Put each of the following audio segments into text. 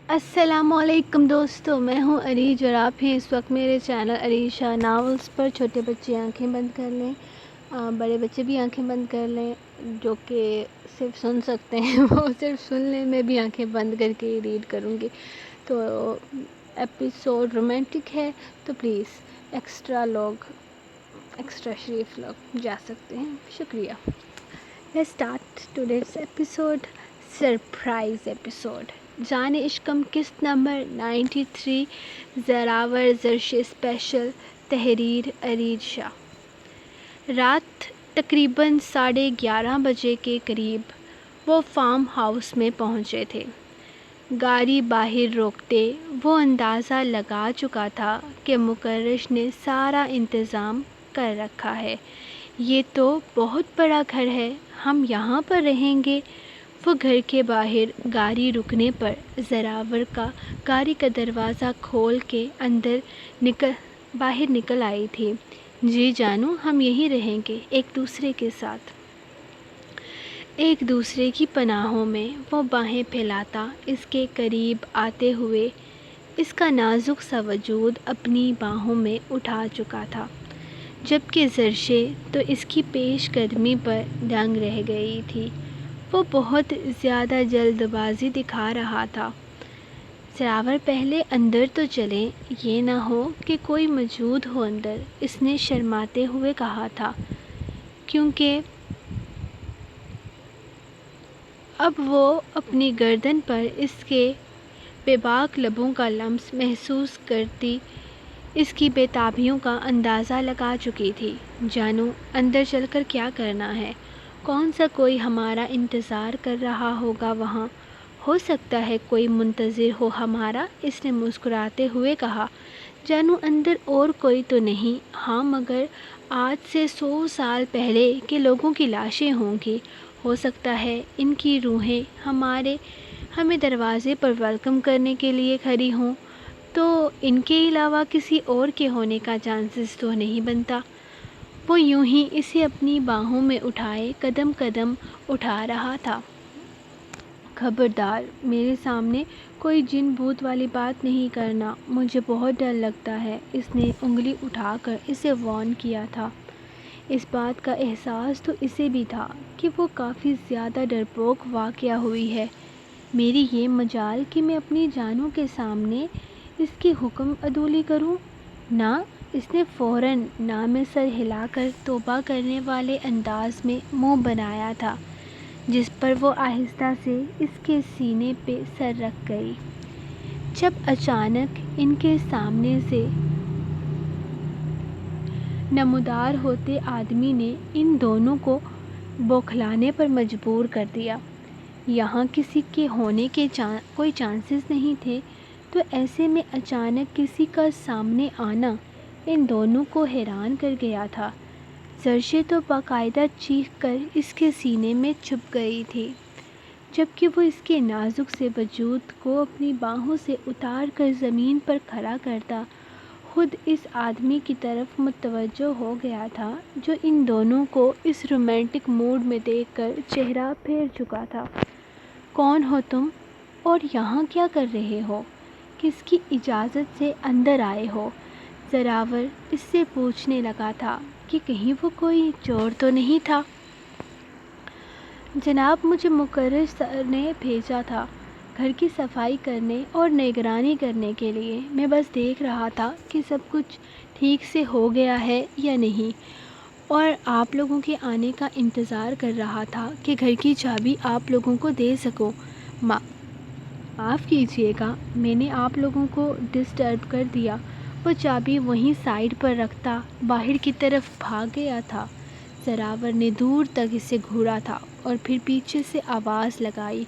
السلام علیکم دوستو، میں ہوں عریج اور آپ ہیں اس وقت میرے چینل عریشہ ناولز پر۔ چھوٹے بچے آنکھیں بند کر لیں، بڑے بچے بھی آنکھیں بند کر لیں، جو کہ صرف سن سکتے ہیں وہ صرف سن لیں، میں بھی آنکھیں بند کر کے ریڈ کروں گی۔ تو ایپیسوڈ رومانٹک ہے، تو پلیز ایکسٹرا شریف لوگ جا سکتے ہیں، شکریہ۔ Let's start today's episode, surprise episode. Jaan Ishqam قسط نمبر 93، زراور زرشِ اسپیشل، تحریر عریج شاہ۔ رات تقریباً 11:30 بجے کے قریب وہ فارم ہاؤس میں پہنچے تھے۔ گاڑی باہر روکتے وہ اندازہ لگا چکا تھا کہ مکرش نے سارا انتظام کر رکھا ہے۔ یہ تو بہت بڑا گھر ہے، ہم یہاں پر رہیں گے۔ وہ گھر کے باہر گاڑی رکنے پر زراور کا گاڑی کا دروازہ کھول کے باہر نکل آئی تھی۔ جی جانو، ہم یہیں رہیں گے، ایک دوسرے کے ساتھ، ایک دوسرے کی پناہوں میں۔ وہ باہیں پھیلاتا اس کے قریب آتے ہوئے اس کا نازک سا وجود اپنی باہوں میں اٹھا چکا تھا، جبکہ زرشے تو اس کی پیش قدمی پر دنگ رہ گئی تھی۔ وہ بہت زیادہ جلد بازی دکھا رہا تھا۔ زراور پہلے اندر تو چلیں، یہ نہ ہو کہ کوئی موجود ہو اندر، اس نے شرماتے ہوئے کہا تھا، کیونکہ اب وہ اپنی گردن پر اس کے بے باک لبوں کا لمس محسوس کرتی اس کی بے تابیوں کا اندازہ لگا چکی تھی۔ جانو، اندر چل کر کیا کرنا ہے؟ کون سا کوئی ہمارا انتظار کر رہا ہوگا وہاں؟ ہو سکتا ہے کوئی منتظر ہو ہمارا، اس نے مسکراتے ہوئے کہا۔ جانو، اندر اور کوئی تو نہیں؟ ہاں، مگر آج سے 100 سال پہلے کے لوگوں کی لاشیں ہوں گی، ہو سکتا ہے ان کی روحیں ہمیں دروازے پر ویلکم کرنے کے لیے کھڑی ہوں، تو ان کے علاوہ کسی اور کے ہونے کا چانسز تو نہیں بنتا۔ وہ یوں ہی اسے اپنی باہوں میں اٹھائے قدم قدم اٹھا رہا تھا۔ خبردار، میرے سامنے کوئی جن بھوت والی بات نہیں کرنا، مجھے بہت ڈر لگتا ہے، اس نے انگلی اٹھا کر اسے وارن کیا تھا۔ اس بات کا احساس تو اسے بھی تھا کہ وہ کافی زیادہ ڈرپوک واقع ہوئی ہے۔ میری یہ مجال کہ میں اپنی جانوں کے سامنے اس کی حکم عدولی کروں؟ نہ، اس نے فوراً نہ میں سر ہلا کر توبہ کرنے والے انداز میں منہ بنایا تھا، جس پر وہ آہستہ سے اس کے سینے پہ سر رکھ گئی، جب اچانک ان کے سامنے سے نمودار ہوتے آدمی نے ان دونوں کو بوکھلانے پر مجبور کر دیا۔ یہاں کسی کے ہونے کے کوئی چانسز نہیں تھے، تو ایسے میں اچانک کسی کا سامنے آنا ان دونوں کو حیران کر گیا تھا۔ زرشے تو باقاعدہ چیخ کر اس کے سینے میں چھپ گئی تھی، جبکہ وہ اس کے نازک سے وجود کو اپنی باہوں سے اتار کر زمین پر کھڑا کرتا خود اس آدمی کی طرف متوجہ ہو گیا تھا، جو ان دونوں کو اس رومانٹک موڈ میں دیکھ کر چہرہ پھیر چکا تھا۔ کون ہو تم؟ اور یہاں کیا کر رہے ہو؟ کس کی اجازت سے اندر آئے ہو؟ زراور اس سے پوچھنے لگا تھا کہ کہیں وہ کوئی چور تو نہیں تھا۔ جناب، مجھے مکرش سر نے بھیجا تھا گھر کی صفائی کرنے اور نگرانی کرنے کے لیے۔ میں بس دیکھ رہا تھا کہ سب کچھ ٹھیک سے ہو گیا ہے یا نہیں، اور آپ لوگوں کے آنے کا انتظار کر رہا تھا کہ گھر کی چابی آپ لوگوں کو دے سکوں۔ معاف کیجیے گا، میں نے آپ لوگوں کو ڈسٹرب کر دیا۔ وہ چابی وہیں سائڈ پر رکھتا باہر کی طرف بھاگ گیا تھا۔ زراور نے دور تک اسے گھورا تھا اور پھر پیچھے سے آواز لگائی،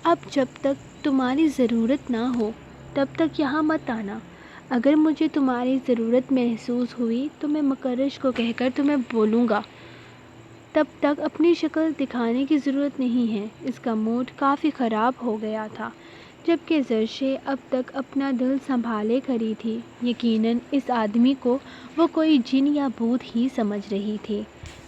اب جب تک تمہاری ضرورت نہ ہو تب تک یہاں مت آنا۔ اگر مجھے تمہاری ضرورت محسوس ہوئی تو میں مکرش کو کہہ کر تمہیں بولوں گا، تب تک اپنی شکل دکھانے کی ضرورت نہیں ہے۔ اس کا موڈ کافی خراب ہو گیا تھا، جبکہ زرشے اب تک اپنا دل سنبھالے کھڑی تھی۔ یقیناً اس آدمی کو وہ کوئی جن یا بھوت ہی سمجھ رہی تھی۔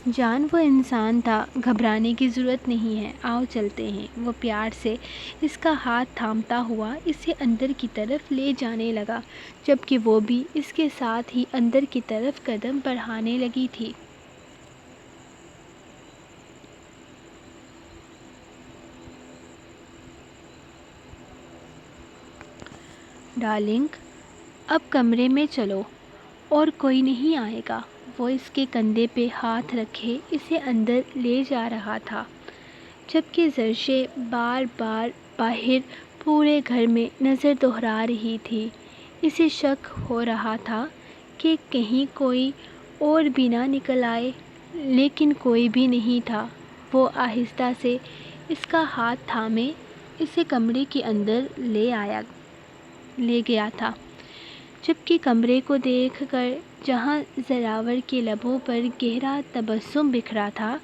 جان وہ انسان تھا، گھبرانے کی ضرورت نہیں ہے، آؤ چلتے ہیں۔ وہ پیار سے اس کا ہاتھ تھامتا ہوا اسے اندر کی طرف لے جانے لگا، جبکہ وہ بھی اس کے ساتھ ہی اندر کی طرف قدم بڑھانے لگی تھی۔ ڈارلنگ، اب کمرے میں چلو، اور کوئی نہیں آئے گا۔ وہ اس کے کندھے پہ ہاتھ رکھے اسے اندر لے جا رہا تھا، جبکہ زرشے بار بار باہر پورے گھر میں نظر دہرا رہی تھی۔ اسے شک ہو رہا تھا کہ کہیں کوئی اور بھی نہ نکل آئے، لیکن کوئی بھی نہیں تھا۔ وہ آہستہ سے اس کا ہاتھ تھامے اسے کمرے کے اندر لے گیا تھا، جبکہ کمرے کو دیکھ کر جہاں زراور کے لبوں پر گہرا تبسم بکھرا تھا،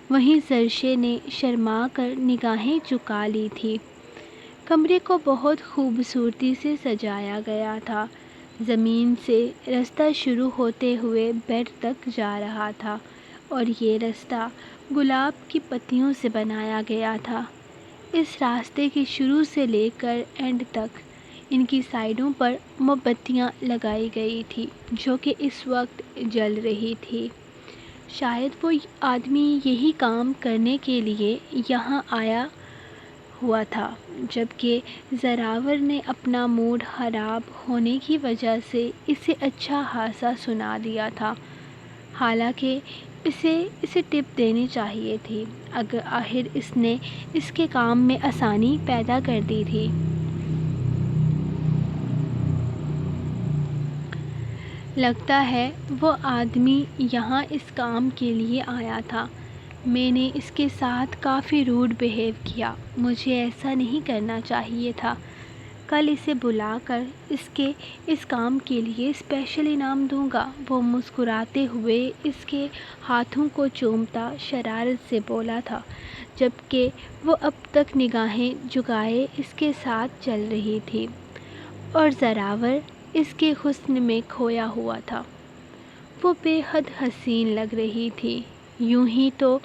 وہیں زرشے نے شرما کر نگاہیں جھکا لی تھی۔ کمرے کو بہت خوبصورتی سے سجایا گیا تھا۔ زمین سے رستہ شروع ہوتے ہوئے بیڈ تک جا رہا تھا، اور یہ رستہ گلاب کی پتیوں سے بنایا گیا تھا۔ اس راستے کے شروع سے لے کر اینڈ تک ان کی سائڈوں پر موم بتیاں لگائی گئی تھی، جو کہ اس وقت جل رہی تھی۔ شاید وہ آدمی یہی کام کرنے کے لیے یہاں آیا ہوا تھا، جبکہ زراور نے اپنا موڈ خراب ہونے کی وجہ سے اسے اچھا خاصا سنا دیا تھا۔ حالانکہ اسے ٹپ دینی چاہیے تھی، آخر اس نے اس کے کام میں آسانی پیدا کر دی تھی۔ لگتا ہے وہ آدمی یہاں اس کام کے لیے آیا تھا۔ میں نے اس کے ساتھ کافی روڈ بیہیو کیا، مجھے ایسا نہیں کرنا چاہیے تھا۔ کل اسے بلا کر اس کام کے لیے اسپیشل انعام دوں گا۔ وہ مسکراتے ہوئے اس کے ہاتھوں کو چومتا شرارت سے بولا تھا، جبکہ وہ اب تک نگاہیں جھکائے اس کے ساتھ چل رہی تھی، اور زراور اس کے حسن میں کھویا ہوا تھا۔ وہ بے حد حسین لگ رہی تھی۔ یوں ہی تو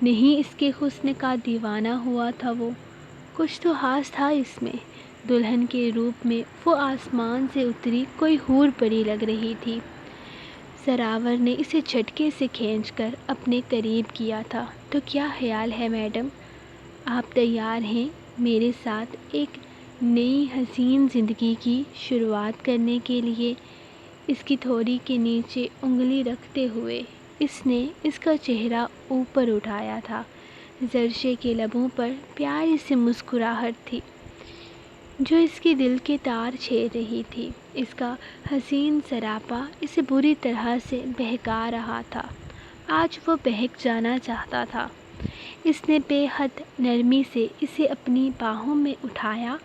نہیں اس کے حسن کا دیوانہ ہوا تھا وہ، کچھ تو خاص تھا اس میں۔ دلہن کے روپ میں وہ آسمان سے اتری کوئی حور پری لگ رہی تھی۔ زراور نے اسے جھٹکے سے کھینچ کر اپنے قریب کیا تھا۔ تو کیا خیال ہے میڈم، آپ تیار ہیں میرے ساتھ ایک نئی حسین زندگی کی شروعات کرنے کے لیے؟ اس کی تھوڑی کے نیچے انگلی رکھتے ہوئے اس نے اس کا چہرہ اوپر اٹھایا تھا۔ زرشے کے لبوں پر پیاری سی مسکراہٹ تھی، جو اس کے دل کے تار چھیڑ رہی تھی۔ اس کا حسین سراپا اسے بری طرح سے بہکا رہا تھا۔ آج وہ بہک جانا چاہتا تھا۔ اس نے بے حد نرمی سے اسے اپنی باہوں میں اٹھایا،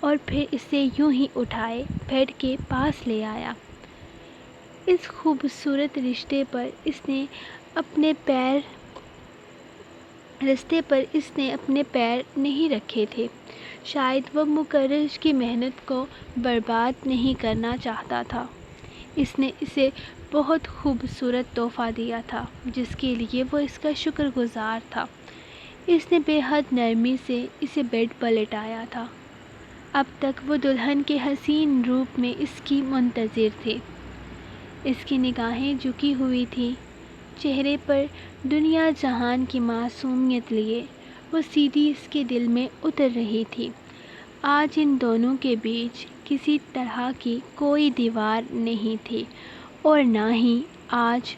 اور پھر اسے یوں ہی اٹھائے بیڈ کے پاس لے آیا۔ اس خوبصورت رشتے پر اس نے اپنے پیر نہیں رکھے تھے۔ شاید وہ مقرر کی محنت کو برباد نہیں کرنا چاہتا تھا۔ اس نے اسے بہت خوبصورت تحفہ دیا تھا، جس کے لیے وہ اس کا شکر گزار تھا۔ اس نے بے حد نرمی سے اسے بیڈ پر لٹایا تھا۔ اب تک وہ دلہن کے حسین روپ میں اس کی منتظر تھے۔ اس کی نگاہیں جھکی ہوئی تھیں، چہرے پر دنیا جہان کی معصومیت لیے وہ سیدھی اس کے دل میں اتر رہی تھی۔ آج ان دونوں کے بیچ کسی طرح کی کوئی دیوار نہیں تھی، اور نہ ہی آج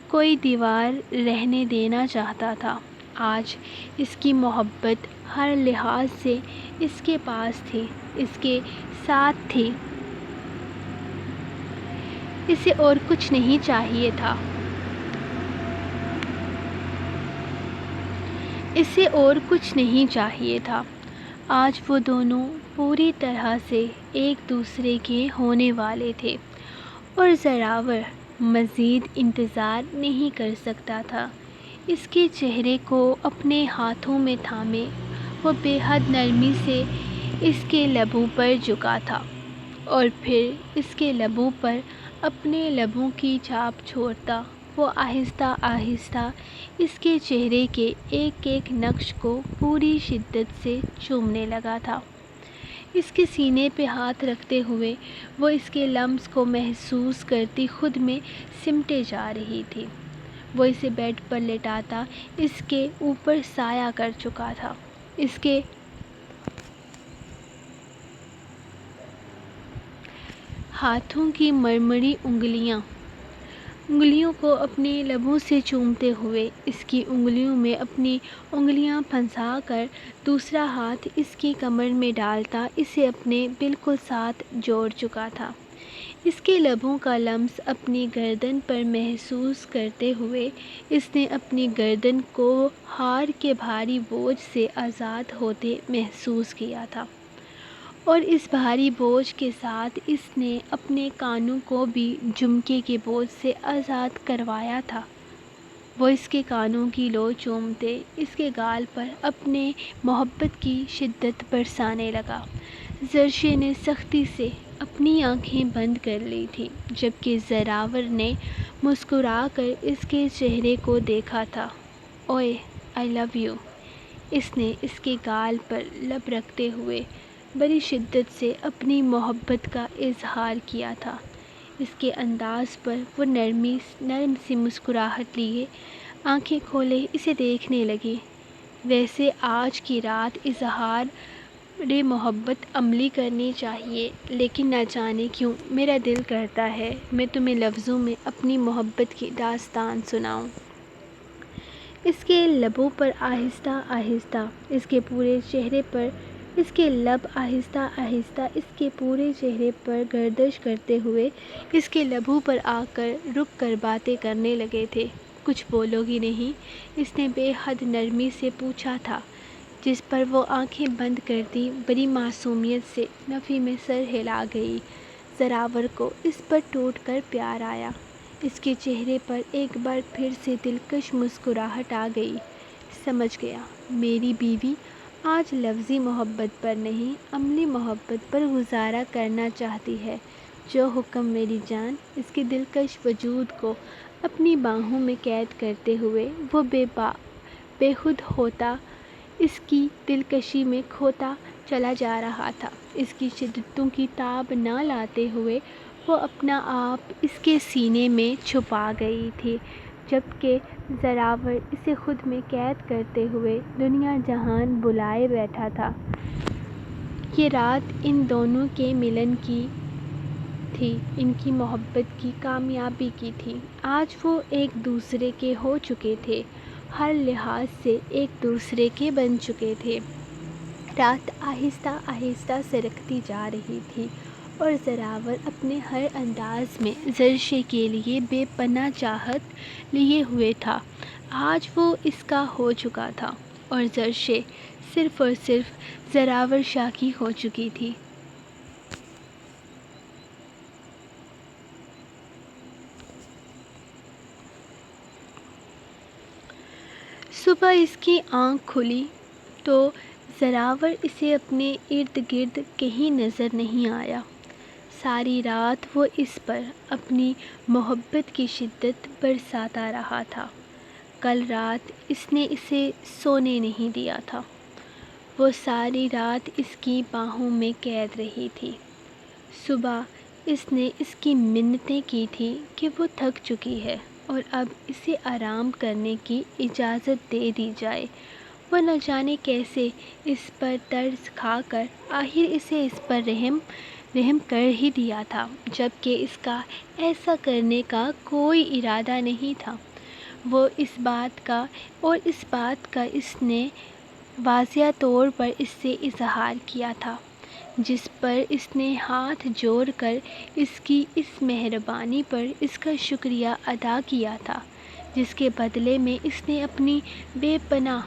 کوئی دیوار رہنے دینا چاہتا تھا۔ آج اس کی محبت ہر لحاظ سے اس کے پاس تھی، اس کے ساتھ تھی۔ اسے اور کچھ نہیں چاہیے تھا۔ اسے اور کچھ نہیں چاہیے تھا۔ آج وہ دونوں پوری طرح سے ایک دوسرے کے ہونے والے تھے، اور زراور مزید انتظار نہیں کر سکتا تھا۔ اس کے چہرے کو اپنے ہاتھوں میں تھامے وہ بے حد نرمی سے اس کے لبوں پر جھکا تھا، اور پھر اس کے لبوں پر اپنے لبوں کی چھاپ چھوڑتا وہ آہستہ آہستہ اس کے چہرے کے ایک ایک نقش کو پوری شدت سے چومنے لگا تھا۔ اس کے سینے پہ ہاتھ رکھتے ہوئے وہ اس کے لمس کو محسوس کرتی خود میں سمٹے جا رہی تھی۔ وہ اسے بیڈ پر لٹاتا اس کے اوپر سایہ کر چکا تھا۔ اس کے ہاتھوں کی مرمری انگلیوں کو اپنے لبوں سے چومتے ہوئے اس کی انگلیوں میں اپنی انگلیاں پھنسا کر دوسرا ہاتھ اس کی کمر میں ڈالتا اسے اپنے بالکل ساتھ جوڑ چکا تھا۔ اس کے لبوں کا لمس اپنی گردن پر محسوس کرتے ہوئے اس نے اپنی گردن کو ہار کے بھاری بوجھ سے آزاد ہوتے محسوس کیا تھا، اور اس بھاری بوجھ کے ساتھ اس نے اپنے کانوں کو بھی جھمکے کے بوجھ سے آزاد کروایا تھا۔ وہ اس کے کانوں کی لو چومتے اس کے گال پر اپنے محبت کی شدت برسانے لگا۔ زرشے نے سختی سے اپنی آنکھیں بند کر لی تھیں، جبکہ زراور نے مسکرا کر اس کے چہرے کو دیکھا تھا۔ اوئے آئی لو یو، اس نے اس کے گال پر لب رکھتے ہوئے بڑی شدت سے اپنی محبت کا اظہار کیا تھا۔ اس کے انداز پر وہ نرم سی مسکراہٹ لیے آنکھیں کھولے اسے دیکھنے لگی۔ ویسے آج کی رات اظہار محبت عملی کرنی چاہیے، لیکن نہ جانے کیوں میرا دل کرتا ہے میں تمہیں لفظوں میں اپنی محبت کی داستان سناؤں۔ اس کے لبوں پر آہستہ آہستہ اس کے پورے چہرے پر اس کے لب آہستہ آہستہ اس کے پورے چہرے پر گردش کرتے ہوئے اس کے لبوں پر آ کر رک کر باتیں کرنے لگے تھے۔ کچھ بولو گی نہیں؟ اس نے بے حد نرمی سے پوچھا تھا، جس پر وہ آنکھیں بند کرتی بڑی معصومیت سے نفی میں سر ہلا گئی۔ زراور کو اس پر ٹوٹ کر پیار آیا۔ اس کے چہرے پر ایک بار پھر سے دلکش مسکراہٹ آ گئی۔ سمجھ گیا، میری بیوی آج لفظی محبت پر نہیں عملی محبت پر گزارا کرنا چاہتی ہے۔ جو حکم میری جان۔ اس کے دلکش وجود کو اپنی باہوں میں قید کرتے ہوئے وہ بے خود ہوتا اس کی دلکشی میں کھوتا چلا جا رہا تھا۔ اس کی شدتوں کی تاب نہ لاتے ہوئے وہ اپنا آپ اس کے سینے میں چھپا گئی تھی، جبکہ زراور اسے خود میں قید کرتے ہوئے دنیا جہان بلائے بیٹھا تھا۔ یہ رات ان دونوں کے ملن کی تھی، ان کی محبت کی کامیابی کی تھی۔ آج وہ ایک دوسرے کے ہو چکے تھے، ہر لحاظ سے ایک دوسرے کے بن چکے تھے۔ رات آہستہ آہستہ سرکتی جا رہی تھی اور زراور اپنے ہر انداز میں زرشے کے لیے بے پناہ چاہت لیے ہوئے تھا۔ آج وہ اس کا ہو چکا تھا اور زرشے صرف اور صرف زراور شاہ کی ہو چکی تھی۔ صبح اس کی آنکھ کھلی تو زراور اسے اپنے ارد گرد کہیں نظر نہیں آیا۔ ساری رات وہ اس پر اپنی محبت کی شدت برساتا رہا تھا۔ کل رات اس نے اسے سونے نہیں دیا تھا۔ وہ ساری رات اس کی باہوں میں قید رہی تھی۔ صبح اس نے اس کی منتیں کی تھیں کہ وہ تھک چکی ہے اور اب اسے آرام کرنے کی اجازت دے دی جائے۔ وہ نہ جانے کیسے اس پر ترس کھا کر آخر اسے اس پر رحم کر ہی دیا تھا، جبکہ اس کا ایسا کرنے کا کوئی ارادہ نہیں تھا۔ وہ اس بات کا اس نے واضح طور پر اس سے اظہار کیا تھا، جس پر اس نے ہاتھ جوڑ کر اس کی اس مہربانی پر اس کا شکریہ ادا کیا تھا، جس کے بدلے میں اس نے اپنی بے پناہ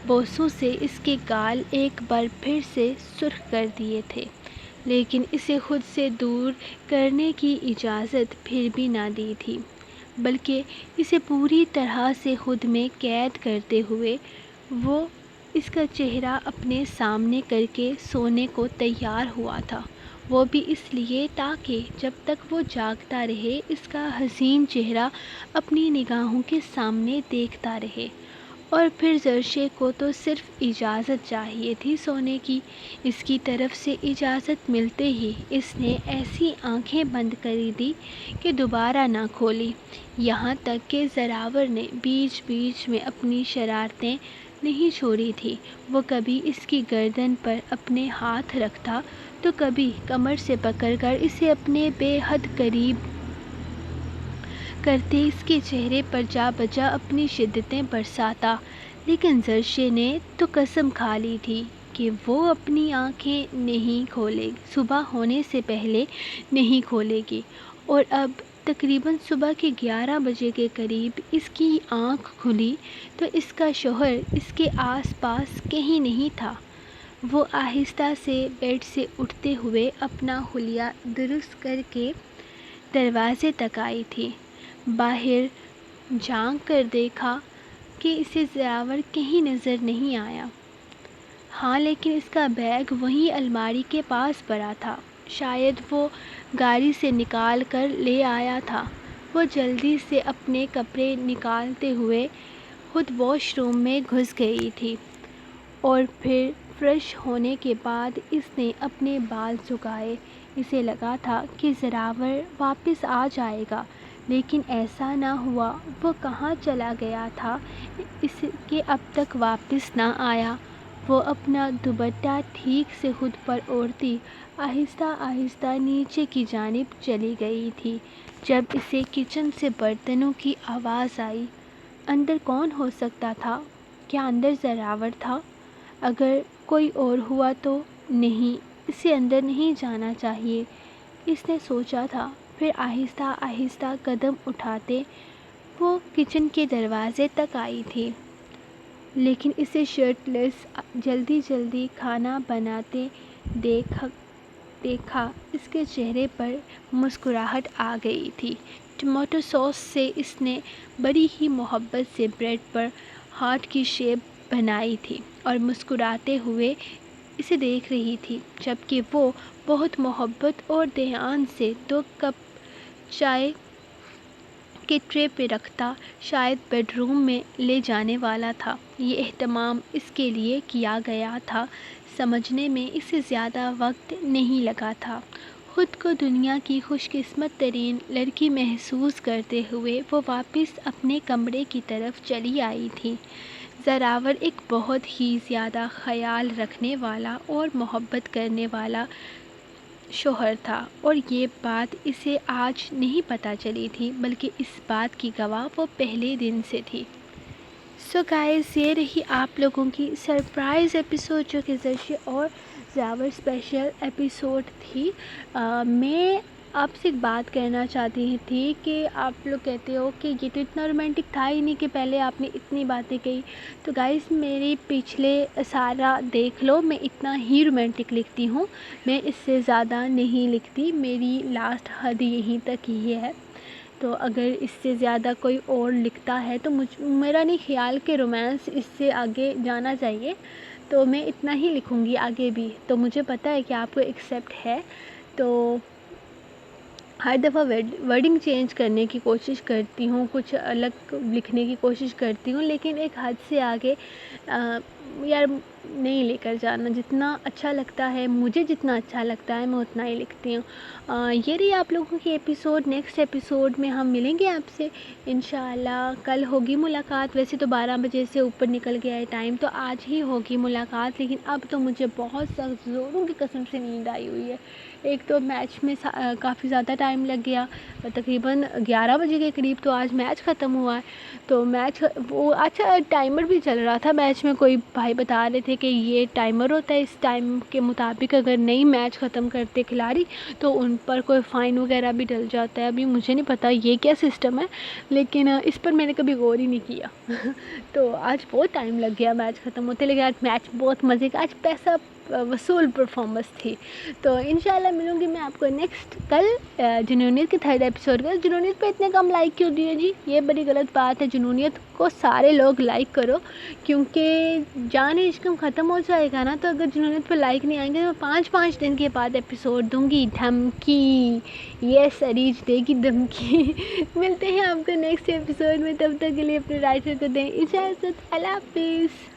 بوسوں سے اس کے گال ایک بار پھر سے سرخ کر دیے تھے، لیکن اسے خود سے دور کرنے کی اجازت پھر بھی نہ دی تھی، بلکہ اسے پوری طرح سے خود میں قید کرتے ہوئے وہ اس کا چہرہ اپنے سامنے کر کے سونے کو تیار ہوا تھا وہ بھی اس لیے تاکہ جب تک وہ جاگتا رہے اس کا حسین چہرہ اپنی نگاہوں کے سامنے دیکھتا رہے۔ اور پھر زرشے کو تو صرف اجازت چاہیے تھی سونے کی۔ اس کی طرف سے اجازت ملتے ہی اس نے ایسی آنکھیں بند کر دی کہ دوبارہ نہ کھولی۔ یہاں تک کہ زراور نے بیچ بیچ میں اپنی شرارتیں نہیں چھوڑی تھی۔ وہ کبھی اس کی گردن پر اپنے ہاتھ رکھتا تو کبھی کمر سے پکڑ کر اسے اپنے بے حد قریب کرتے اس کے چہرے پر جا بجا اپنی شدتیں برساتا۔ لیکن زرشے نے تو قسم کھا لی تھی کہ وہ اپنی آنکھیں نہیں کھولے گی، صبح ہونے سے پہلے نہیں کھولے گی۔ اور اب تقریباً صبح کے 11 بجے کے قریب اس کی آنکھ کھلی تو اس کا شوہر اس کے آس پاس کہیں نہیں تھا۔ وہ آہستہ سے بیڈ سے اٹھتے ہوئے اپنا حلیہ درست کر کے دروازے تک آئی تھی۔ باہر جھانک کر دیکھا کہ اسے زراور کہیں نظر نہیں آیا۔ ہاں لیکن اس کا بیگ وہیں الماری کے پاس پڑا تھا۔ شاید وہ گاڑی سے نکال کر لے آیا تھا۔ وہ جلدی سے اپنے کپڑے نکالتے ہوئے خود واش روم میں گھس گئی تھی اور پھر فریش ہونے کے بعد اس نے اپنے بال سکھائے۔ اسے لگا تھا کہ زراور واپس آ جائے گا لیکن ایسا نہ ہوا۔ وہ کہاں چلا گیا تھا اس کے اب تک واپس نہ آیا۔ وہ اپنا دوپٹہ ٹھیک سے خود پر اوڑھتی آہستہ آہستہ نیچے کی جانب چلی گئی تھی جب اسے کچن سے برتنوں کی آواز آئی۔ اندر کون ہو سکتا تھا؟ کیا اندر زراور تھا؟ اگر کوئی اور ہوا تو نہیں، اسے اندر نہیں جانا چاہیے، اس نے سوچا تھا۔ پھر آہستہ آہستہ قدم اٹھاتے وہ کچن کے دروازے تک آئی تھی، لیکن اسے شرٹ لیس جلدی جلدی کھانا بناتے دیکھا اس کے چہرے پر مسکراہٹ آ گئی تھی۔ ٹماٹو ساس سے اس نے بڑی ہی محبت سے بریڈ پر ہارٹ کی شیپ بنائی تھی اور مسکراتے ہوئے اسے دیکھ رہی تھی جبکہ وہ بہت محبت اور دھیان سے 2 کپ چائے کے ٹرے پہ رکھتا شاید بیڈ روم میں لے جانے والا تھا۔ یہ اہتمام اس کے لیے کیا گیا تھا سمجھنے میں اسے زیادہ وقت نہیں لگا تھا۔ خود کو دنیا کی خوش قسمت ترین لڑکی محسوس کرتے ہوئے وہ واپس اپنے کمرے کی طرف چلی آئی تھی۔ زراور ایک بہت ہی زیادہ خیال رکھنے والا اور محبت کرنے والا شوہر تھا اور یہ بات اسے آج نہیں پتہ چلی تھی بلکہ اس بات کی گواہ وہ پہلے دن سے تھی۔ سو گائز، یہ رہی آپ لوگوں کی سرپرائز ایپیسوڈ جو کہ زرشے اور زراور اسپیشل ایپیسوڈ تھی۔ میں آپ سے ایک بات کہنا چاہتی تھی کہ آپ لوگ کہتے ہو کہ یہ تو اتنا رومانٹک تھا ہی نہیں کہ پہلے آپ نے اتنی باتیں کہی۔ تو گائز، میری پچھلے سارا دیکھ لو، میں اتنا ہی رومانٹک لکھتی ہوں، میں اس سے زیادہ نہیں لکھتی، میری لاسٹ حد یہیں تک ہی ہے۔ تو اگر اس سے زیادہ کوئی اور لکھتا ہے تو میرا نہیں خیال کہ رومانس اس سے آگے جانا چاہیے، تو میں اتنا ہی لکھوں گی آگے بھی۔ تو مجھے پتہ ہے کہ آپ کو ایکسیپٹ ہے، تو ہر دفعہ ورڈنگ چینج کرنے کی کوشش کرتی ہوں، کچھ الگ لکھنے کی کوشش کرتی ہوں، لیکن ایک حد سے آگے یار نہیں لے کر جانا۔ جتنا اچھا لگتا ہے مجھے، جتنا اچھا لگتا ہے میں اتنا ہی لکھتی ہوں۔ یہ رہی آپ لوگوں کی ایپیسوڈ۔ نیکسٹ ایپیسوڈ میں ہم ملیں گے آپ سے انشاءاللہ۔ کل ہوگی ملاقات، ویسے تو 12 بجے سے اوپر نکل گیا ہے ٹائم، تو آج ہی ہوگی ملاقات، لیکن اب تو مجھے بہت سخت زوروں کی قسم سے نیند آئی ہوئی ہے۔ ایک تو میچ میں کافی زیادہ ٹائم لگ گیا، تقریباً 11 بجے کے قریب تو آج میچ ختم ہوا ہے۔ تو میچ وہ اچھا ٹائمر بھی چل رہا تھا میچ میں، کوئی بھائی بتا رہے تھے کہ یہ ٹائمر ہوتا ہے، اس ٹائم کے مطابق اگر نہیں میچ ختم کرتے کھلاڑی تو ان پر کوئی فائن وغیرہ بھی ڈل جاتا ہے۔ ابھی مجھے نہیں پتہ یہ کیا سسٹم ہے، لیکن اس پر میں نے کبھی غور ہی نہیں کیا۔ تو آج بہت ٹائم لگ گیا میچ ختم ہوتے، لیکن آج میچ بہت مزے کا، آج پیسہ وصول پرفارمنس تھی. تو انشاءاللہ ملوں گی میں آپ کو نیکسٹ کل جنونیت کے 3rd ایپیسوڈ کا. جنونیت پہ اتنے کم لائک کیوں دیے جی؟ یہ بڑی غلط بات ہے. جنونیت کو سارے لوگ لائک کرو, کیونکہ جان عشقم ختم ہو جائے گا نا, تو اگر جنونیت پہ لائک نہیں آئیں گے تو 5 دن کے بعد ایپیسوڈ دوں گی. دھمکی, یس عریج دے گی دھمکی. ملتے ہیں آپ کو نیکسٹ ایپیسوڈ میں, تب تک کے لیے اپنے رائٹر کو دیں اجازت. اللہ حافظ.